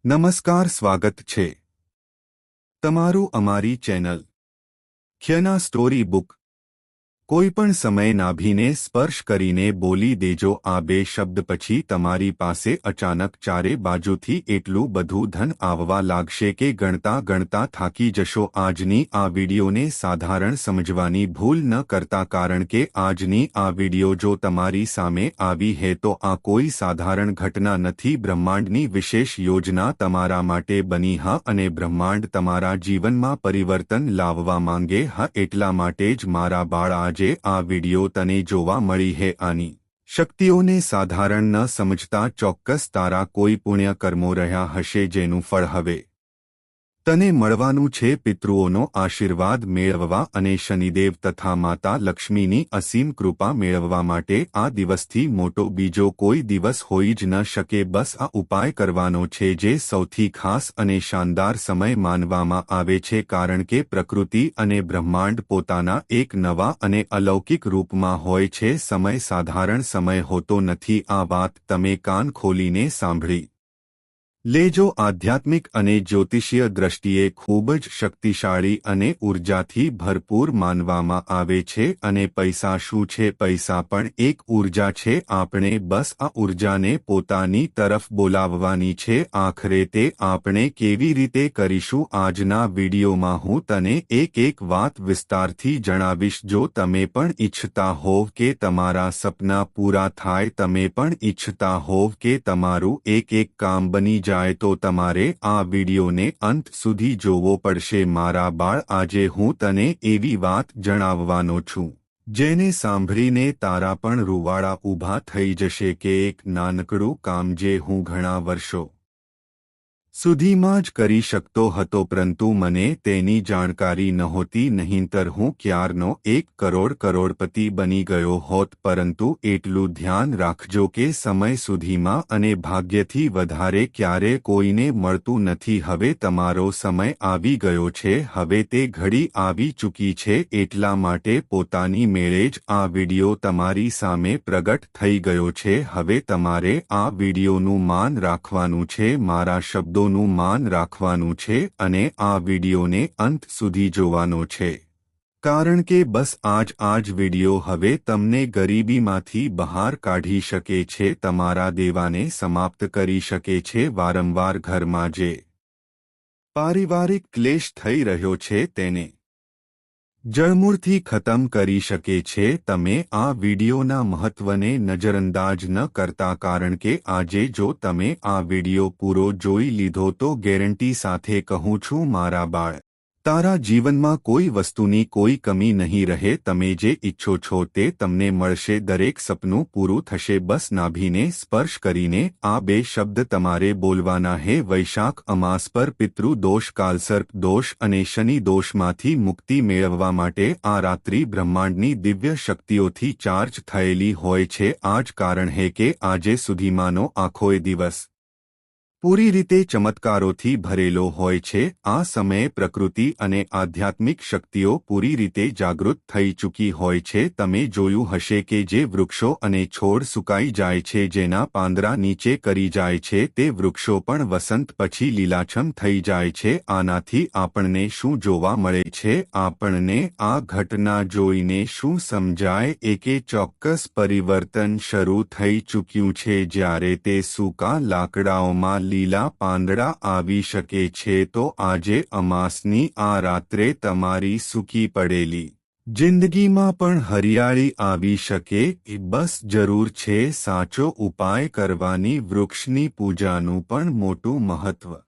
નમસ્કાર, સ્વાગત છે તમારું અમારી ચેનલ ખ્યના સ્ટોરી બુક. કોઈપણ સમય નાભીને સ્પર્શ કરીને બોલી દેજો આ બે શબ્દ પછી તમારી પાસે અચાનક ચારે બાજુથી એટલું બધું ધન આવવા લાગશે કે ગણતા ગણતા થાકી જશો. આજની આ વિડીયોને સાધારણ સમજવાની ભૂલ ન કરતા, કારણ કે આજની આ વિડીયો જો તમારી સામે આવી હે તો આ કોઈ સાધારણ ઘટના નથી. બ્રહ્માંડની વિશેષ યોજના તમારા માટે બની હા, અને બ્રહ્માંડ તમારા જીવનમાં પરિવર્તન લાવવા માંગે હા. એટલા માટે જ મારા બાળ આજે આ વિડિયો તને જોવા મળી હે. આની શક્તિઓને સાધારણ ન સમજતા. ચોક્કસ તારા કોઈ પુણ્ય કર્મો રહ્યા હશે જેનું ફળ હવે તને મળવાનું છે. પિતૃઓનો આશીર્વાદ મેળવવા અને શનિદેવ તથા માતા લક્ષ્મીની અસીમ કૃપા મેળવવા માટે આ દિવસથી મોટો બીજો કોઈ દિવસ હોઈ જ ન શકે. બસ આ ઉપાય કરવાનો છે, જે સૌથી ખાસ અને શાનદાર સમય માનવામાં આવે છે, કારણ કે પ્રકૃતિ અને બ્રહ્માંડ પોતાના એક નવા અને અલૌકિક રૂપમાં હોય છે. સમય સાધારણ સમય હોતો નથી. આ વાત તમે કાન ખોલીને સાંભળી લેજો. આધ્યાત્મિક અને જ્યોતિષીય દ્રષ્ટિએ ખૂબ જ શક્તિશાળી અને ઊર્જાથી ભરપૂર માનવામાં આવે છે. અને પૈસા શું છે? પૈસા પણ એક ઊર્જા છે. આપણે બસ આ ઊર્જાને પોતાની તરફ બોલાવવાની છે. આખરે તે આપણે કેવી રીતે કરીશું? આજના વિડીયોમાં હું તને એક વાત વિસ્તારથી જણાવીશ. જો તમે પણ ઈચ્છતા હોવ કે તમારા સપના પૂરા થાય, તમે પણ ઈચ્છતા હોવ કે તમારું એક કામ બની જાય, તો તમારે આ વિડીયોને અંત સુધી જોવો પડશે. મારા બાળ, આજે હું તને એવી વાત જણાવવાનો છું જેને સાંભળીને તારા પણ રૂવાડા ઊભા થઈ જશે. કે એક નાનકડું કામ જે હું ઘણા વર્ષો સુધીમાં જ કરી શકતો હતો, પરંતુ મને તેની જાણકારી નહોતી. નહીંતર હું ક્યારનો 1 કરોડપતિ બની ગયો હોત. પરંતુ એટલું ધ્યાન રાખજો કે સમય સુધીમાં અને ભાગ્યથી વધારે ક્યારે કોઈને મળતું નથી. હવે તમારો સમય આવી ગયો છે. હવે તે ઘડી આવી ચૂકી છે. એટલા માટે પોતાની મેળે જ આ વિડીયો તમારી સામે પ્રગટ થઈ ગયો છે. હવે તમારે આ વિડીયોનું માન રાખવાનું છે, મારા શબ્દો નું માન રાખવાનું છે, અને આ વિડીયોને અંત સુધી જોવાનો છે, કારણ કે બસ આ જ વિડીયો હવે તમને ગરીબીમાંથી બહાર કાઢી શકે છે, તમારા દેવાને સમાપ્ત કરી શકે છે. વારંવાર ઘરમાં જે પારિવારિક ક્લેશ થઈ રહ્યો છે તેને જળમૂળથી ખતમ કરી શકે છે. તમે આ વિડીયોના મહત્વને નજરઅંદાજ ન કરતા, કારણ કે આજે જો તમે આ વિડીયો પૂરો જોઈ લીધો તો ગેરંટી સાથે કહું છું મારા બાળ, તારા જીવનમાં કોઈ વસ્તુની કોઈ કમી નહીં રહે. તમે જે ઈચ્છો છો તે તમને મળશે. દરેક સપનું પૂરું થશે. બસ નાભીને સ્પર્શ કરીને આ બે શબ્દ તમારે બોલવાના હે. વૈશાખ અમાસ પર પિતૃ દોષ, કાલસર્પ દોષ અને શનિ દોષમાંથી મુક્તિ મેળવવા માટે આ રાત્રિ બ્રહ્માંડની દિવ્ય શક્તિઓથી ચાર્જ થયેલી હોય છે. આ જ કારણ હે કે આજે સુધીમાંનો આખોય દિવસ પૂરી રીતે ચમત્કારોથી ભરેલો હોય છે. આ સમયે પ્રકૃતિ અને આધ્યાત્મિક શક્તિઓ પૂરી રીતે જાગૃત થઈ ચૂકી હોય છે. તમે જોયું હશે કે જે વૃક્ષો અને છોડ સુકાઈ જાય છે, જેના પાંદડા નીચે કરી જાય છે, તે વૃક્ષો પણ વસંત પછી લીલાછમ થઈ જાય છે. આનાથી આપણને શું જોવા મળે છે? આપણને આ ઘટના જોઈને શું સમજાય? એકે ચોક્કસ પરિવર્તન શરૂ થઈ ચૂક્યું છે. જ્યારે તે સૂકા લાકડાઓમાં લીલા પાંદડા આવી શકે છે, તો આજે અમાસની આ રાત્રે તમારી સૂકી પડેલી જિંદગીમાં પણ હરિયાળી આવી શકે. બસ જરૂર છે સાચો ઉપાય કરવાની. વૃક્ષની પૂજાનું પણ મોટું મહત્વ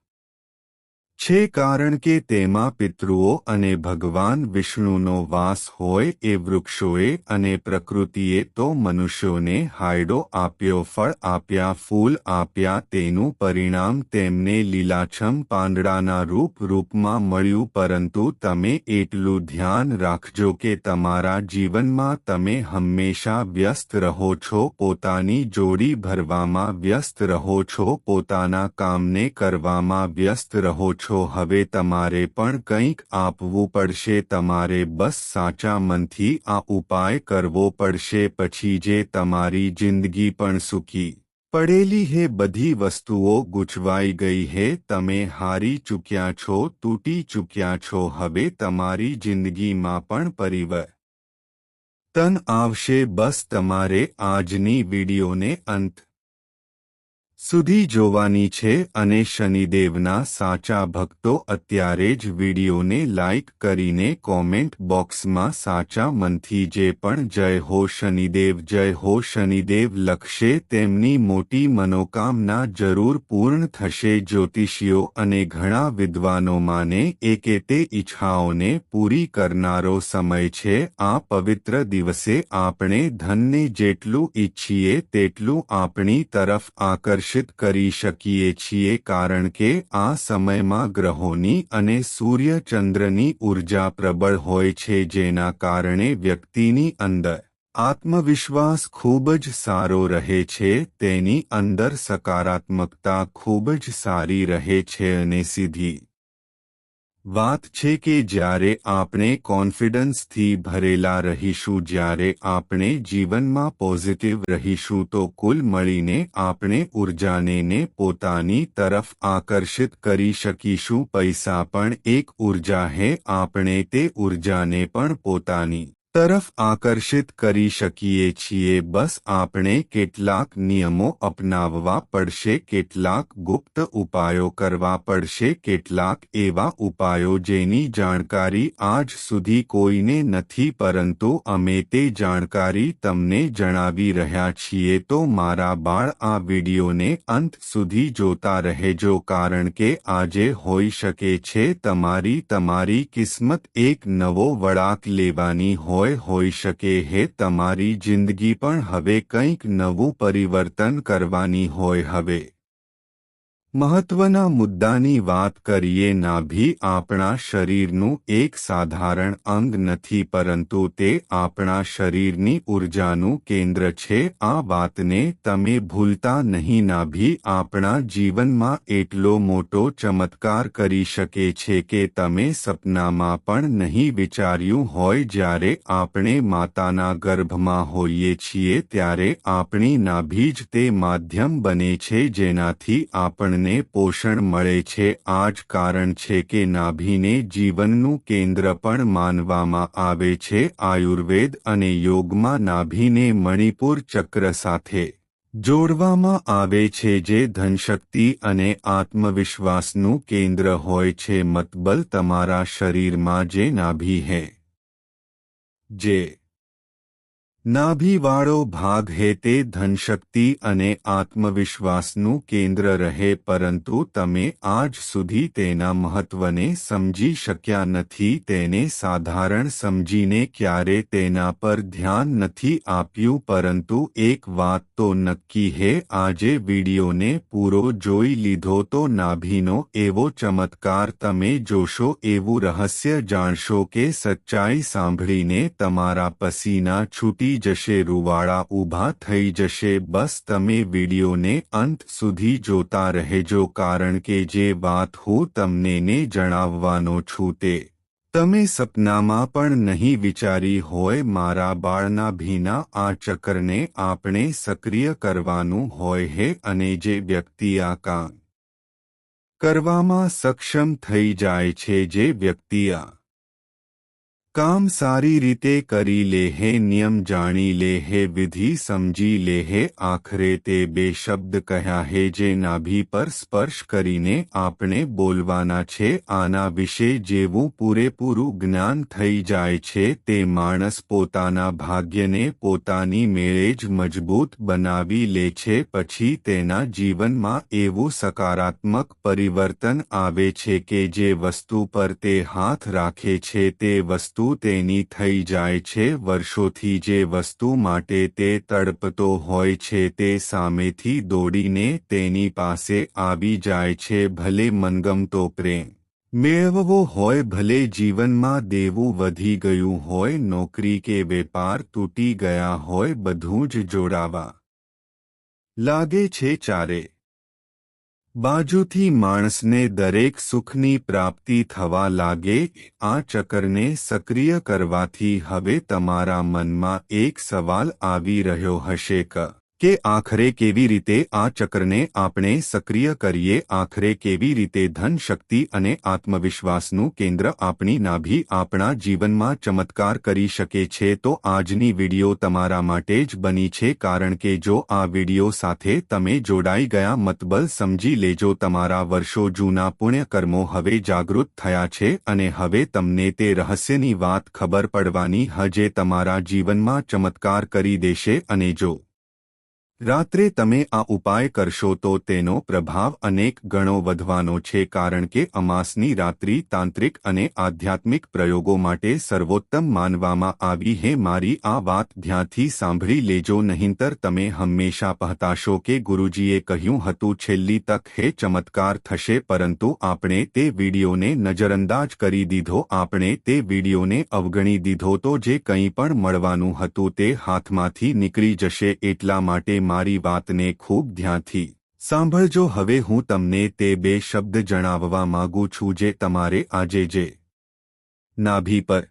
છે, કારણ કે તેમાં પિતૃઓ અને ભગવાન વિષ્ણુનો વાસ હોય. એ વૃક્ષોએ અને પ્રકૃતિએ તો મનુષ્યોને હાયડો આપ્યો, ફળ આપ્યા, ફૂલ આપ્યા. તેનું પરિણામ તેમને લીલાછમ પાંદડાના રૂપમાં મળ્યું. પરંતુ તમે એટલું ધ્યાન રાખજો કે તમારા જીવનમાં તમે હંમેશા વ્યસ્ત રહો છો, પોતાની જોડી ભરવામાં વ્યસ્ત રહો છો, પોતાના કામને કરવામાં વ્યસ્ત રહો છો. હવે તમારે પણ કંઈક આપવું પડશે. તમારે બસ સાચા મનથી આ ઉપાય કરવો પડશે. પછી જે તમારી જિંદગી પણ સુખી પડેલી હે બધી વસ્તુઓ ગૂંચવાઈ ગઈ હે, તમે હારી ચૂક્યા છો, તૂટી ચૂક્યા છો, હવે તમારી જિંદગીમાં પણ પરિવર્તન આવશે. બસ તમારે આજની વિડીયોને અંત સુધી જોવાની છે અને શનિદેવના સાચા ભક્તો અત્યારે જ વિડીયોને લાઇક કરીને કોમેન્ટ બોક્સમાં સાચા મનથી જે પણ જય હો શનિદેવ, જય હો શનિદેવ લખશે તેમની મોટી મનોકામના જરૂર પૂર્ણ થશે. જ્યોતિષીઓ અને ઘણા વિદ્વાનો માને કે તે ઈચ્છાઓને પૂરી કરનારો સમય છે. આ પવિત્ર દિવસે આપણે ધનને જેટલું ઈચ્છીએ તેટલું આપણી તરફ આકર્ષિત કરી શકીએ છીએ, કારણ કે આ સમયમાં ગ્રહોની અને સૂર્ય ચંદ્રની ઊર્જા પ્રબળ હોય છે, જેના કારણે વ્યક્તિની અંદર આત્મવિશ્વાસ ખૂબ જ સારો રહે છે, તેની અંદર સકારાત્મકતા ખૂબ જ સારી રહે છે અને સીધી વાત છે કે જ્યારે આપણે કોન્ફિડન્સથી ભરેલા રહીશું, જ્યારે આપણે જીવનમાં પોઝિટિવ રહીશું, તો કુલ મળીને આપણે ઊર્જાને પોતાની તરફ આકર્ષિત કરી શકીશું. પૈસા પણ એક ઊર્જા હે, આપણે તે ઊર્જાને પણ પોતાની તરફ આકર્ષિત કરી શકીએ છીએ. બસ આપણે કેટલાક નિયમો અપનાવવા પડશે, કેટલાક ગુપ્ત ઉપાયો કરવા પડશે, કેટલાક એવા ઉપાયો જેની જાણકારી આજ સુધી કોઈને નથી, પરંતુ અમે તે જાણકારી તમને જણાવી રહ્યા છીએ. તો મારા બાળ, આ વિડીયોને અંત સુધી જોતા રહેજો, કારણ કે આજે હોઈ શકે છે તમારી કિસ્મત એક નવો વળાંક લેવાની હોઈ શકે હે, તમારી જિંદગી પણ હવે કંઈક નવું પરિવર્તન કરવાની હોય. હવે મહત્વના મુદ્દાની વાત કરીએ. નાભી આપણા શરીરનું એક સાધારણ અંગ નથી, પરંતુ તે આપણા શરીરની ઊર્જાનું કેન્દ્ર છે. આ વાતને તમે ભૂલતા નહીં. નાભી આપણા જીવનમાં એટલો મોટો ચમત્કાર કરી શકે છે કે તમે સપનામાં પણ નહીં વિચાર્યું હોય. જ્યારે આપણે માતાના ગર્ભમાં હોઈએ છીએ ત્યારે આપણી નાભી જ તે માધ્યમ બને છે જેનાથી આપણને પોષણ મળે છે. આ જ કારણ છે કે નાભીને જીવનનું કેન્દ્ર પણ માનવામાં આવે છે. આયુર્વેદ અને યોગમાં નાભીને મણિપુર ચક્ર સાથે જોડવામાં આવે છે, જે ધનશક્તિ અને આત્મવિશ્વાસનું કેન્દ્ર હોય છે. મતલબ તમારા શરીરમાં જે નાભી હે, જે નાભીવાળો ભાગ હે, તે ધનશક્તિ અને આત્મવિશ્વાસનું કેન્દ્ર રહે, પરંતુ તમે આજ સુધી તેના મહત્વને સમજી શક્યા નથી. તેને સાધારણ સમજીને ક્યારે તેના પર ધ્યાન નથી આપ્યું. પરંતુ એક વાત તો નક્કી હે, આજે વિડીયોને પૂરો જોઈ લીધો તો નાભીનો એવો ચમત્કાર તમે જોશો, એવું રહસ્ય જાણશો કે સચ્ચાઈ સાંભળીને તમારા પસીના છૂટી જશે, રૂવાડા ઊભા થઈ જશે. બસ તમે વિડીયોને અંત સુધી જોતા રહેજો, કારણ કે જે વાત હું તમને જણાવવાનો છું તે તમે સપનામાં પણ નહીં વિચારી હોય. મારા બાળના ભીના આ ચક્રને આપણે સક્રિય કરવાનું હોય હે, અને જે વ્યક્તિ આ કામ કરવામાં સક્ષમ થઈ જાય છે, જે વ્યક્તિ આ કામ સારી રીતે કરી લે હે, નિયમ જાણી લે હે, વિધિ સમજી લે હે, આખરે તે બે શબ્દ કહ્યા હે જે નાભી પર સ્પર્શ કરીને આપણે બોલવાના છે. આના વિશે જેવું પૂરેપૂરું જ્ઞાન થઈ જાય છે, તે માણસ પોતાના ભાગ્યને પોતાની મેળે જ મજબૂત બનાવી લે છે. પછી તેના જીવનમાં એવું સકારાત્મક પરિવર્તન આવે છે કે જે વસ્તુ પર તે હાથ રાખે છે તે વસ્તુ તેની થઈ જાય છે. વર્ષોથી જે વસ્તુ માટે તે તડપતો હોય છે તે સામેથી દોડીને તેની પાસે આવી જાય છે. ભલે મનગમતો પ્રેમ મેળવવો હોય, ભલે જીવનમાં દેવું વધી ગયું હોય, નોકરી કે વેપાર તૂટી ગયા હોય, બધું જ જોડાવા લાગે છે. ચારે બાજુથી માણસને દરેક સુખની પ્રાપ્તિ થવા લાગે. આ ચક્રને સક્રિય કરવાથી હવે તમારા મનમાં એક સવાલ આવી રહ્યો હશે કે કે આખરે કેવી રીતે આ ચક્રને આપણે સક્રિય કરીએ, આખરે કેવી રીતે ધન, શક્તિ અને આત્મવિશ્વાસનું કેન્દ્ર આપણી નાભી આપણા જીવનમાં ચમત્કાર કરી શકે છે. તો આજની વિડિયો તમારા માટે જ બની છે, કારણ કે જો આ વિડિયો સાથે તમે જોડાઈ ગયા, મતલબ સમજી લેજો તમારા વર્ષો જૂના પુણ્ય કર્મો હવે જાગૃત થયા છે અને હવે તમને તે રહસ્યની વાત ખબર પડવાની હજે તમારા જીવનમાં ચમત્કાર કરી દેશે. અને જો રાત્રે તમે આ ઉપાય કરશો તો તેનો પ્રભાવ અનેક ગણો વધવાનો છે, કારણ કે અમાસની રાત્રિ તાંત્રિક અને આધ્યાત્મિક પ્રયોગો માટે સર્વોત્તમ માનવામાં આવી હે. મારી આ વાત ધ્યાનથી સાંભળી લેજો, નહીંતર તમે હંમેશા પહતાશો કે ગુરુજીએ કહ્યું હતું છેલ્લી તક હે ચમત્કાર થશે, પરંતુ આપણે તે વિડીયોને નજરઅંદાજ કરી દીધો, આપણે તે વિડીયોને અવગણી દીધો તો જે કંઈ પણ મળવાનું હતું તે હાથમાંથી નીકળી જશે. એટલા માટે મારી વાતને ખૂબ ધ્યાનથી સાંભળજો. હવે હું તમને તે બે શબ્દ જણાવવા માંગુ છું જે તમારે આજે જે નાભી પર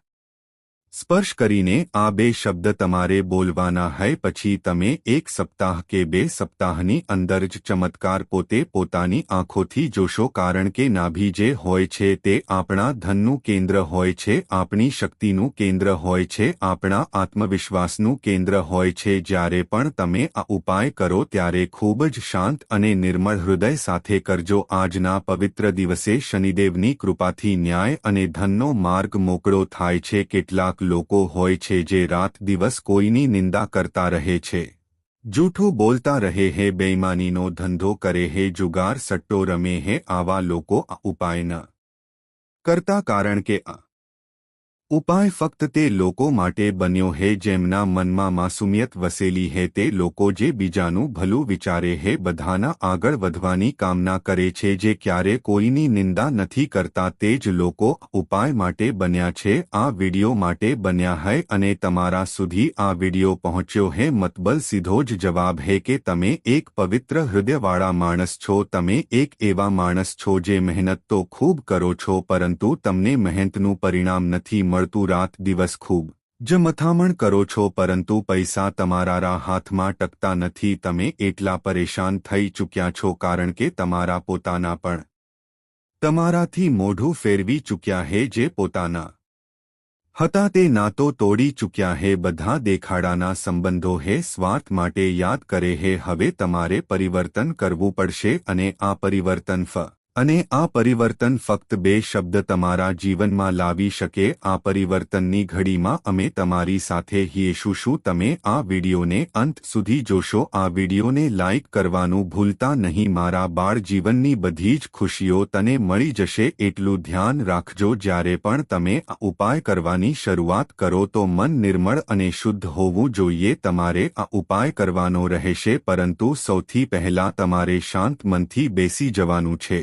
સ્પર્શ કરીને આ બે શબ્દ તમારે બોલવાના હૈ. પછી તમે એક સપ્તાહ કે બે સપ્તાહની અંદર જ ચમત્કાર પોતે પોતાની આંખોથી જોશો, કારણ કે નાભી જે હોય છે તે આપણા ધનનું કેન્દ્ર હોય છે, આપણી શક્તિનું કેન્દ્ર હોય છે, આપણા આત્મવિશ્વાસનું કેન્દ્ર હોય છે. જ્યારે પણ તમે આ ઉપાય કરો ત્યારે ખૂબ જ શાંત અને નિર્મળ હૃદય સાથે કરજો. આજના પવિત્ર દિવસે શનિદેવની કૃપાથી ન્યાય અને ધનનો માર્ગ મોકળો થાય છે. કેટલાક લોકો હોય છે જે રાત દિવસ કોઈની નિંદા કરતા રહે છે, જૂઠું બોલતા રહે હે, બેઈમાનીનો ધંધો કરે હે, જુગાર સટ્ટો રમે હે. આવા લોકો આ ઉપાય ન કરતા, કારણ કે આ ઉપાય ફક્ત તે લોકો માટે બન્યો હે જેમના મનમાં માસુમિયત વસેલી હે, તે લોકો જે બીજાનું ભલું વિચારે હે, બધાના આગળ વધવાની કામના કરે છે, જે ક્યારે કોઈની નિંદા નથી કરતા. તે જ લોકો ઉપાય માટે બન્યા છે, આ વિડિયો માટે બન્યા હૈ. અને તમારા સુધી આ વિડિયો પહોંચ્યો હે, મતલબ સીધો જ જવાબ હે કે તમે એક પવિત્ર હૃદયવાળા માણસ છો. તમે એક એવા માણસ છો જે મહેનત તો ખૂબ કરો છો, પરંતુ તમને મહેનતનું પરિણામ નથી મળતું. રાત દિવસ ખૂબ જ મથામણ કરો છો, પરંતુ પૈસા તમારા હાથમાં ટકતા નથી. તમે એટલા પરેશાન થઈ ચૂક્યા છો, કારણ કે તમારા પોતાના પણ તમારાથી મોઢું ફેરવી ચૂક્યા હે, જે પોતાના હતા તે નાતો તોડી ચૂક્યા હે, બધા દેખાડાના સંબંધો હે, સ્વાર્થ માટે યાદ કરે હે. હવે તમારે પરિવર્તન કરવું પડશે, અને આ પરિવર્તન ફક્ત બે શબ્દ તમારા જીવનમાં લાવી શકે. આ પરિવર્તનની ઘડીમાં અમે તમારી સાથે હીશું. શું તમે આ વિડીયોને અંત સુધી જોશો? આ વિડીયોને લાઇક કરવાનું ભૂલતા નહીં. મારા બાળ જીવનની બધી જ ખુશીઓ તને મળી જશે, એટલું ધ્યાન રાખજો. જ્યારે પણ તમે આ ઉપાય કરવાની શરૂઆત કરો તો મન નિર્મળ અને શુદ્ધ હોવું જોઈએ. તમારે આ ઉપાય કરવાનો રહેશે, પરંતુ સૌથી પહેલા તમારે શાંત મનથી બેસી જવાનું છે.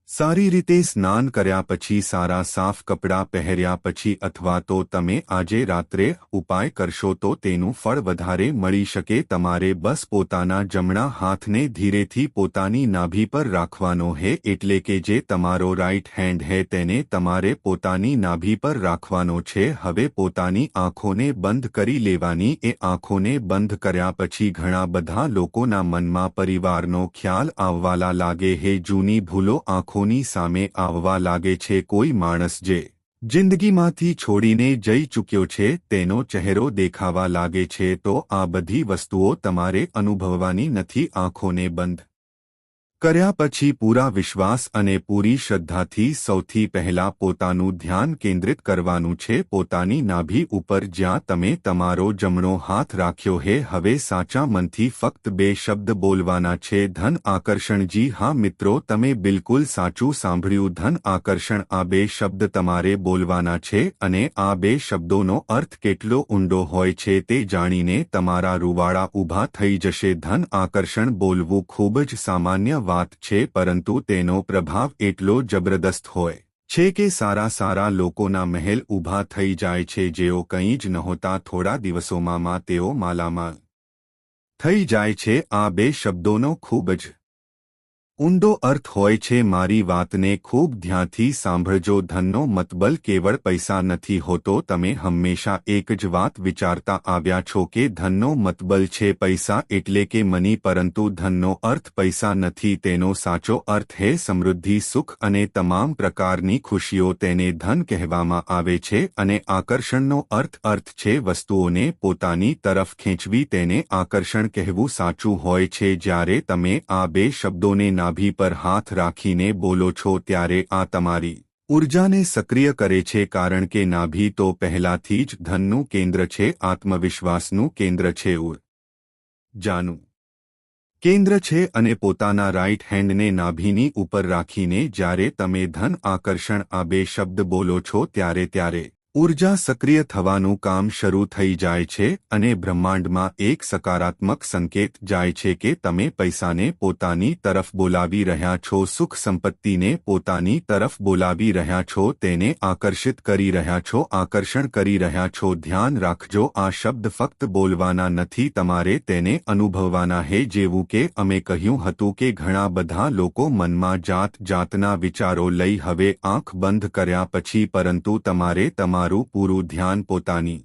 સારી રીતે સ્નાન કર્યા પછી, સારા સાફ કપડાં પહેર્યા પછી, અથવા તો તમે આજે રાત્રે ઉપાય કરશો તો તેનું ફળ વધારે મળી શકે. તમારે બસ પોતાના જમણા હાથને ધીરેથી પોતાની નાભી પર રાખવાનો હે, એટલે કે જે તમારો રાઇટ હેન્ડ હે તેને તમારે પોતાની નાભી પર રાખવાનો છે. હવે પોતાની આંખોને બંધ કરી લેવાની. એ આંખોને બંધ કર્યા પછી ઘણા બધા લોકોના મનમાં પરિવારનો ખ્યાલ આવવા લાગે હે, જૂની ભૂલો આંખો ની સામે આવવા લાગે છે. કોઈ માણસ જે જિંદગીમાંથી છોડીને જઈ ચૂક્યો છે તેનો ચહેરો દેખાવા લાગે છે. તો આ બધી વસ્તુઓ તમારે અનુભવવાની નથી. આંખોને બંધ કર્યા પછી પૂરા વિશ્વાસ અને પૂરી શ્રદ્ધાથી સૌથી પહેલા પોતાનું ધ્યાન કેન્દ્રિત કરવાનું છે, પોતાની નાભી ઉપર, જ્યાં તમે તમારો જમણો હાથ રાખ્યો હે. હવે સાચા મનથી ફક્ત બે શબ્દ બોલવાના છે, ધન આકર્ષણ. જી હા મિત્રો, તમે બિલકુલ સાચું સાંભળ્યું, ધન આકર્ષણ. આ બે શબ્દ તમારે બોલવાના છે, અને આ બે શબ્દોનો અર્થ કેટલો ઊંડો હોય છે તે જાણીને તમારા રૂવાડા ઊભા થઈ જશે. ધન આકર્ષણ બોલવું ખૂબ જ સામાન્ય વાત છે, પરંતુ તેનો પ્રભાવ એટલો જબરદસ્ત હોય છે કે સારા લોકોના મહેલ ઊભા થઈ જાય છે. જેઓ કંઈ જ નહોતા, થોડા દિવસોમાં તેઓ માલામાલ થઈ જાય છે. આ બે શબ્દોનો ખૂબ જ ઊંડો અર્થ હોય છે મારી વાતને ખૂબ ધ્યાનથી સાંભળજો ધનનો મતલબ કેવળ પૈસા નથી હોતો તમે હંમેશા એક જ વાત વિચારતા આવ્યા છો કે ધનનો મતલબ છે પૈસા એટલે કે મની પરંતુ ધનનો અર્થ પૈસા નથી તેનો સાચો અર્થ હે સમૃદ્ધિ સુખ અને તમામ પ્રકારની ખુશીઓ તેને ધન કહેવામાં આવે છે અને આકર્ષણનો અર્થ છે વસ્તુઓને પોતાની તરફ ખેંચવી તેને આકર્ષણ કહેવું સાચું હોય છે જ્યારે તમે આ બે શબ્દોને નાભી પર હાથ રાખીને બોલો છો ત્યારે આ તમારી ઊર્જાને સક્રિય કરે છે કારણ કે નાભી તો પહેલાથી જ ધનનું કેન્દ્ર છે આત્મવિશ્વાસનું કેન્દ્ર છે ઊર્જાનું કેન્દ્ર છે અને પોતાના રાઇટ હેન્ડને નાભીની ઉપર રાખીને જ્યારે તમે ધન આકર્ષણ આ બે શબ્દ બોલો છો ત્યારે ઊર્જા સક્રિય થવાનું કામ શરૂ થઈ જાય છે અને બ્રહ્માંડમાં એક સકારાત્મક સંકેત જાય છે કે તમે પૈસાને પોતાની તરફ બોલાવી રહ્યા છો સુખ સંપત્તિને પોતાની તરફ બોલાવી રહ્યા છો તેને આકર્ષિત કરી રહ્યા છો આકર્ષણ કરી રહ્યા છો ધ્યાન રાખજો આ શબ્દ ફક્ત બોલવાના નથી તમારે તેને અનુભવવાના હે જેવું કે અમે કહ્યું હતું કે ઘણા બધા લોકો મનમાં જાતના વિચારો લઈ હવે આંખ બંધ કર્યા પછી પરંતુ તમારે તમારું પૂરું ધ્યાન પોતાની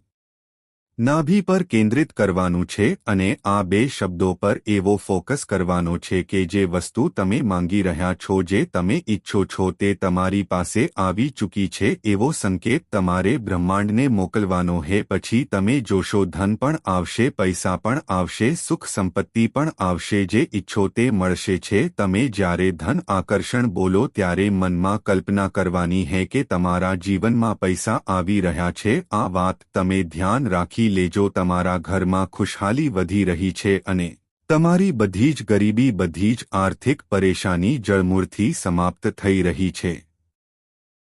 નાભી પર કેન્દ્રિત કરવાનું છે અને આ બે શબ્દો પર એવો ફોકસ કરવાનો છે કે જે વસ્તુ તમે માંગી રહ્યા છો જે તમે ઈચ્છો છો તે તમારી પાસે આવી ચૂકી છે એવો સંકેત તમારે બ્રહ્માંડને મોકલવાનો હે પછી તમે જોશો ધન પણ આવશે પૈસા પણ આવશે સુખ સંપત્તિ પણ આવશે જે ઈચ્છો તે મળશે છે તમે જ્યારે ધન આકર્ષણ બોલો ત્યારે મનમાં કલ્પના કરવાની હે કે તમારા જીવનમાં પૈસા આવી રહ્યા છે આ વાત તમે ધ્યાન રાખી લેજો તમારા ઘરમાં ખુશહાલી વધી રહી છે અને તમારી બધી જ ગરીબી બધી જ આર્થિક પરેશાની જળમૂળથી સમાપ્ત થઈ રહી છે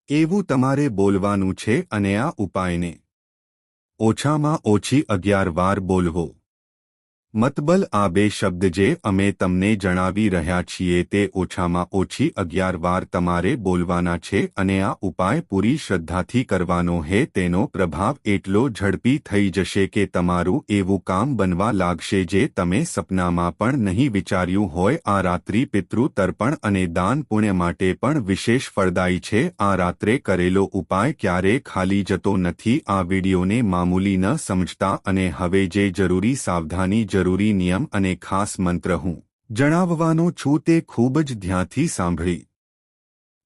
એવું તમારે બોલવાનું છે અને આ ઉપાયને ઓછામાં ઓછી 11 વાર બોલવો મતલબ આ બે શબ્દ જે અમે તમને જણાવી રહ્યા છીએ તે ઓછામાં ઓછી 11 વાર તમારે બોલવાના છે અને આ ઉપાય પૂરી શ્રદ્ધાથી કરવાનો હે તેનો પ્રભાવ એટલો ઝડપી થઈ જશે કે તમારું એવું કામ બનવા લાગશે જે તમે સપનામાં પણ નહીં વિચાર્યું હોય આ રાત્રિ પિતૃ તર્પણ અને દાન પુણ્ય માટે પણ વિશેષ ફળદાયી છે આ રાત્રે કરેલો ઉપાય ક્યારે ખાલી જતો નથી આ વિડીયોને મામૂલી ન સમજતા અને હવે જે જરૂરી સાવધાની જરૂરી નિયમ અને ખાસ મંત્ર હું જણાવવાનો છું તે ખૂબ જ ધ્યાનથી સાંભળી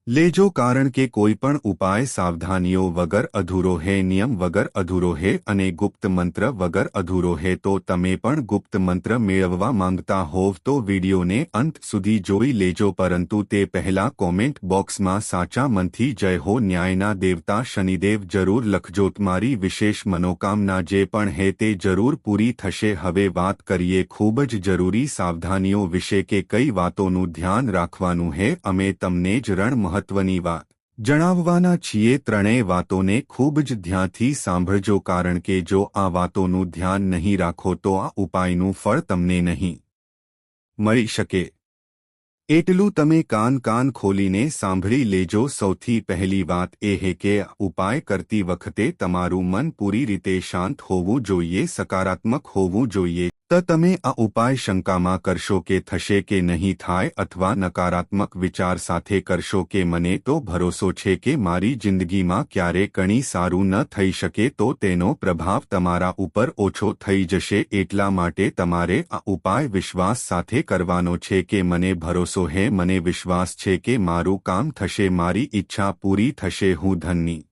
લેજો કારણ કે કોઈ પણ ઉપાય સાવધાનીઓ વગર અધૂરો હે નિયમ વગર અધૂરો હે અને ગુપ્ત મંત્ર વગર અધૂરો હે તો તમે પણ ગુપ્ત મંત્ર મેળવવા માંગતા હોવ તો વિડીયોને અંત સુધી જોઈ લેજો પરંતુ તે પહેલા કોમેન્ટ બોક્સમાં સાચા મનથી જય હો ન્યાયના દેવતા શનિદેવ જરૂર લખજો તમારી વિશેષ મનોકામના જે પણ હે તે જરૂર પૂરી થશે હવે વાત કરીએ ખૂબ જ જરૂરી સાવધાનીઓ વિશે કે કઈ વાતોનું ધ્યાન રાખવાનું હે અમે તમને જ મહત્વની વાત જણાવવાના છીએ ત્રણેય વાતોને ખૂબ જ ધ્યાનથી સાંભળજો કારણ કે જો આ વાતોનું ધ્યાન નહીં રાખો તો આ ઉપાયનું ફળ તમને નહીં મળી શકે એટલું તમે કાન ખોલીને સાંભળી લેજો સૌથી પહેલી વાત એ હે કે ઉપાય કરતી વખતે તમારું મન પૂરી રીતે શાંત હોવું જોઈએ સકારાત્મક હોવું જોઈએ તો તમે આ ઉપાય શંકામાં કરશો કે થશે કે નહીં થાય અથવા નકારાત્મક વિચાર સાથે કરશો કે મને તો ભરોસો છે કે મારી જિંદગીમાં ક્યારે કંઈ સારું ન થઈ શકે તો તેનો પ્રભાવ તમારા ઉપર ઓછો થઈ જશે એટલા માટે તમારે આ ઉપાય વિશ્વાસ સાથે કરવાનો છે કે મને ભરોસો હે મને વિશ્વાસ છે કે મારું કામ થશે મારી ઈચ્છા પૂરી થશે હું ધનની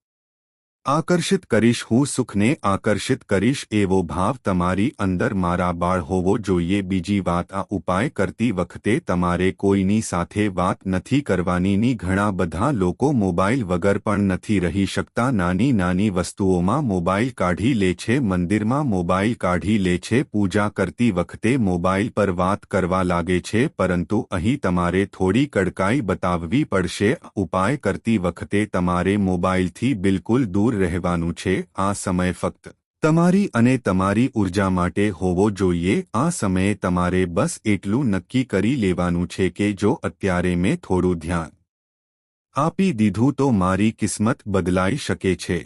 આકર્ષિત કરીશ હું સુખને આકર્ષિત કરીશ એવો ભાવ તમારી અંદર મારા બાળ હોવો જોઈએ બીજી વાત આ ઉપાય કરતી વખતે તમારે કોઈની સાથે વાત નથી કરવાની ઘણા બધા લોકો મોબાઈલ વગર પણ નથી રહી શકતા નાની નાની વસ્તુઓમાં મોબાઈલ કાઢી લે છે મંદિરમાં મોબાઈલ કાઢી લે છે પૂજા કરતી વખતે મોબાઈલ પર વાત કરવા લાગે છે પરંતુ અહીં તમારે થોડી કડકાઈ બતાવવી પડશે ઉપાય કરતી વખતે તમારે મોબાઈલથી બિલકુલ દૂર રહેવાનું છે આ સમય ફક્ત તમારી અને તમારી ઊર્જા માટે હોવો જોઈએ આ સમયે તમારે બસ એટલું નક્કી કરી લેવાનું છે કે જો અત્યારે મેં થોડું ધ્યાન આપી દીધું તો મારી કિસ્મત બદલાઈ શકે છે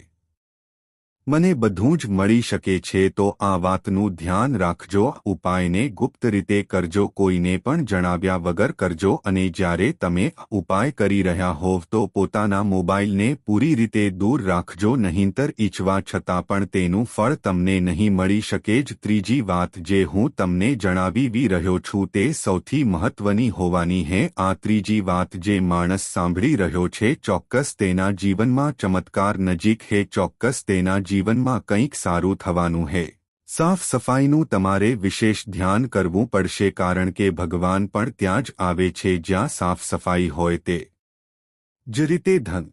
મને બધું જ મળી શકે છે તો આ વાતનું ધ્યાન રાખજો. ઉપાયને ગુપ્ત રીતે કરજો, કોઈને પણ જણાવ્યા વગર કરજો અને જ્યારે તમે ઉપાય કરી રહ્યા હોવ તો પોતાના મોબાઈલને પૂરી રીતે દૂર રાખજો, નહીંતર ઈચ્છવા છતાં પણ તેનું ફળ તમને નહીં મળી શકે જ. ત્રીજી વાત જે હું તમને જણાવી રહ્યો છું તે સૌથી મહત્વની હોવાની હે. આ ત્રીજી વાત જે માણસ સાંભળી રહ્યો છે ચોક્કસ તેના જીવનમાં ચમત્કાર નજીક હે, ચોક્કસ તેના જીવનમાં કંઈક સારું થવાનું હે. સાફ સફાઈનું તમારે વિશેષ ધ્યાન કરવું પડશે, કારણ કે ભગવાન પણ ત્યાં જ આવે છે જ્યાં સાફ સફાઈ હોય. તે જ રીતે ધન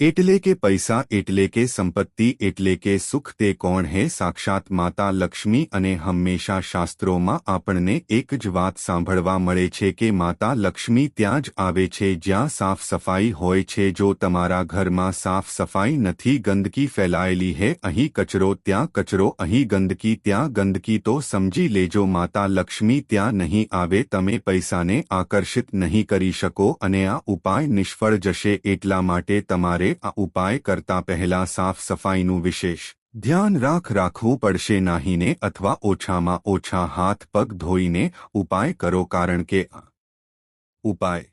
એટલે કે પૈસા એટલે કે સંપત્તિ એટલે કે સુખ તે કોણ હે? સાક્ષાત માતા લક્ષ્મી. અને હંમેશા શાસ્ત્રોમાં આપણને એક જ વાત સાંભળવા મળે છે કે માતા લક્ષ્મી ત્યાં જ આવે છે જ્યાં સાફ સફાઈ હોય છે. જો તમારા ઘરમાં સાફ સફાઈ નથી, ગંદકી ફેલાયેલી હે, અહીં કચરો ત્યાં કચરો, અહીં ગંદકી ત્યાં ગંદકી, તો સમજી લેજો માતા લક્ષ્મી ત્યાં નહીં આવે. તમે પૈસાને આકર્ષિત નહીં કરી શકો અને આ ઉપાય નિષ્ફળ જશે. એટલા માટે તમારે આ ઉપાય કરતા પહેલા સાફ સફાઈનું વિશેષ ધ્યાન રાખવું પડશે. નાહીને અથવા ઓછામાં ઓછા હાથ પગ ધોઈને ઉપાય કરો, કારણ કે આ ઉપાય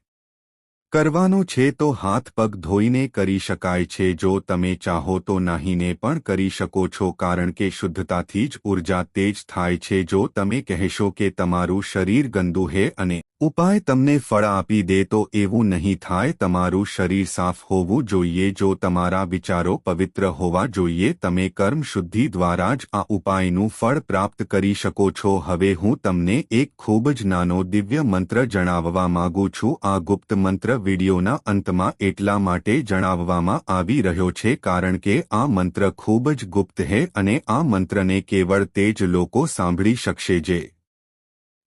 કરવાનો છે તો હાથ પગ ધોઈને કરી શકાય છે. જો તમે ચાહો તો નાહીને પણ કરી શકો છો, કારણ કે શુદ્ધતાથી જ ઉર્જા તેજ થાય છે. જો તમે કહેશો કે તમારું શરીર ગંદુ હે અને ઉપાય તમને ફળ આપી દે તો એવું નહીં થાય. તમારું શરીર સાફ હોવું જોઈએ, જો તમારા વિચારો પવિત્ર હોવા જોઈએ. તમે કર્મ શુદ્ધિ દ્વારા જ આ ઉપાયનું ફળ પ્રાપ્ત કરી શકો છો. હવે હું તમને એક ખૂબ જ નાનો દિવ્ય મંત્ર જણાવવા માંગુ છું. આ ગુપ્ત મંત્ર વિડિયોના અંતમાં એટલા માટે જણાવવામાં આવી રહ્યો છે કારણ કે આ મંત્ર ખૂબ જ ગુપ્ત હે અને આ મંત્રને કેવળ તે જ લોકો સાંભળી શકશે જે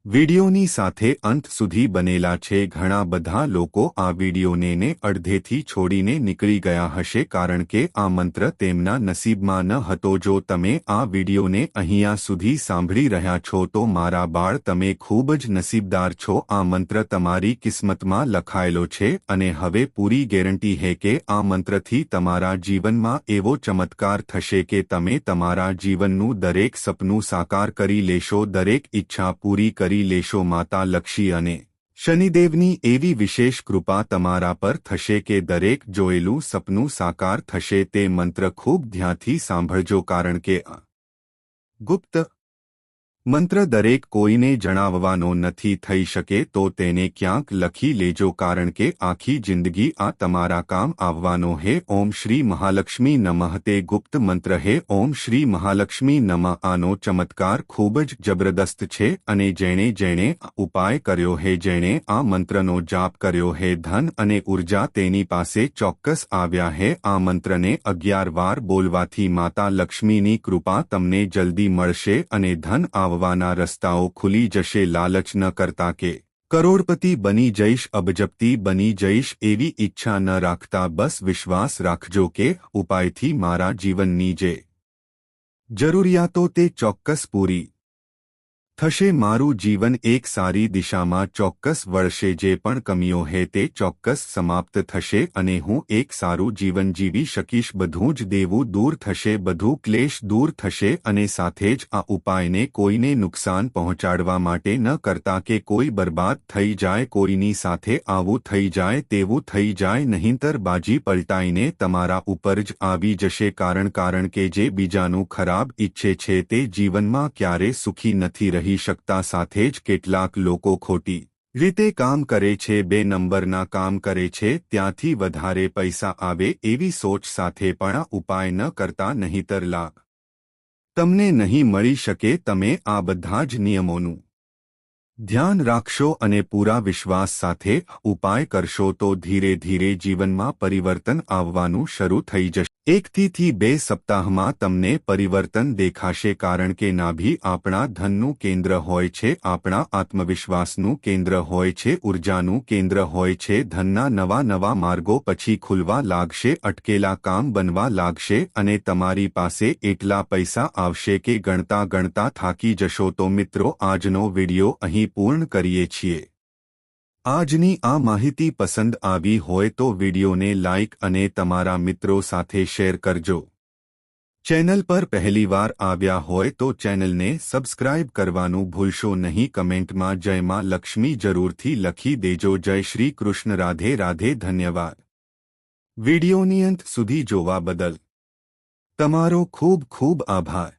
વિડિયોની સાથે અંત સુધી બનેલા છે. ઘણા બધા લોકો આ વિડિયોને અડધેથી છોડીને નીકળી ગયા હશે, કારણ કે આ મંત્ર તેમના નસીબમાં ન હતો. જો તમે આ વિડિયોને અહીંયા સુધી સાંભળી રહ્યા છો તો મારા બાળ, તમે ખૂબ જ નસીબદાર છો. આ મંત્ર તમારી કિસ્મતમાં લખાયેલો છે અને હવે પૂરી ગેરંટી હે કે આ મંત્રથી તમારા જીવનમાં એવો ચમત્કાર થશે કે તમે તમારા જીવનનું દરેક સપનું સાકાર કરી લેશો, દરેક ઈચ્છા પૂરી કરી લેશો. માતા લક્ષ્મી અને શનિદેવની એવી વિશેષ કૃપા તમારા પર થશે કે દરેક જોયેલું સપનું સાકાર થશે. તે મંત્ર ખૂબ ધ્યાનથી સાંભળજો, કારણ કે આ ગુપ્ત મંત્ર દરેક કોઈને જણાવવાનો નથી થઈ શકે તો તેને ક્યાંક લખી લેજો, કારણ કે આખી જિંદગી આ તમારા કામ આવવાનો હે. ઓમ શ્રી મહાલક્ષ્મી નમઃ તે ગુપ્ત મંત્ર હે. ઓમ શ્રી મહાલક્ષ્મી નમઃ. આનો ચમત્કાર ખૂબ જ જબરદસ્ત છે અને જેણે આ ઉપાય કર્યો હે, જેણે આ મંત્રનો જાપ કર્યો હે, ધન અને ઉર્જા તેની પાસે ચોક્કસ આવ્યા હે. આ મંત્રને 11 વાર બોલવાથી માતા લક્ષ્મીની કૃપા તમને જલ્દી મળશે અને ધન આવવાના રસ્તાઓ ખુલી જશે. લાલચ ન કરતા કે કરોડપતિ બની જઈશ, અબજપતિ બની જઈશ એવી ઈચ્છા ન રાખતા. બસ વિશ્વાસ રાખજો કે ઉપાયથી મારા જીવનની જે જરૂરિયાતો તે ચોક્કસ પૂરી થશે. મારું જીવન એક સારી દિશામાં ચોક્કસ વળશે. જે પણ કમીઓ હે તે ચોક્કસ સમાપ્ત થશે અને હું એક સારું જીવન જીવી શકીશ. બધું જ દેવું દૂર થશે, બધું ક્લેશ દૂર થશે અને સાથે જ આ ઉપાયને કોઈને નુકસાન પહોંચાડવા માટે ન કરતા કે કોઈ બરબાદ થઈ જાય, કોઈની સાથે આવું થઈ જાય તેવું થઈ જાય, નહીંતર બાજી પલટાઈને તમારા ઉપર જ આવી જશે. કારણ કે જે બીજાનું ખરાબ ઈચ્છે છે તે જીવનમાં ક્યારે સુખી નથી રહી શકતા. સાથે જ કેટલાક લોકો ખોટી રીતે કામ કરે છે, 2 નંબરના કામ કરે છે, ત્યાંથી વધારે પૈસા આવે એવી સોચ સાથે પણ આ ઉપાય ન કરતા, નહીંતર લાભ તમને નહીં મળી શકે. તમે આ બધા જ નિયમોનું ધ્યાન રાખશો અને પૂરા વિશ્વાસ સાથે ઉપાય કરશો તો ધીરે ધીરે જીવનમાં પરિવર્તન આવવાનું શરૂ થઈ જશે. 1 થી 2 સપ્તાહમાં તમને પરિવર્તન દેખાશે, કારણ કે નાભી આપણા ધનનું કેન્દ્ર હોય છે, આપણા આત્મવિશ્વાસનું કેન્દ્ર હોય છે, ઉર્જાનું કેન્દ્ર હોય છે. ધનના નવા માર્ગો પછી ખુલવા લાગશે, અટકેલા કામ બનવા લાગશે અને તમારી પાસે એટલા પૈસા આવશે કે ગણતા થાકી જશો. તો મિત્રો, આજનો વિડિયો અહીં પૂર્ણ કરીએ છીએ. આજની આ માહિતી પસંદ આવી હોય તો વિડિયોને લાઇક અને તમારા મિત્રો સાથે શેર કરજો. ચેનલ પર પહેલીવાર આવ્યા હોય તો ચેનલને સબસ્ક્રાઇબ કરવાનું ભૂલશો નહીં. કમેન્ટમાં જય માં લક્ષ્મી જરૂરથી લખી દેજો. જય શ્રી કૃષ્ણ. રાધે રાધે. ધન્યવાદ. વિડિયોની અંત સુધી જોવા બદલ તમારો ખૂબ ખૂબ આભાર.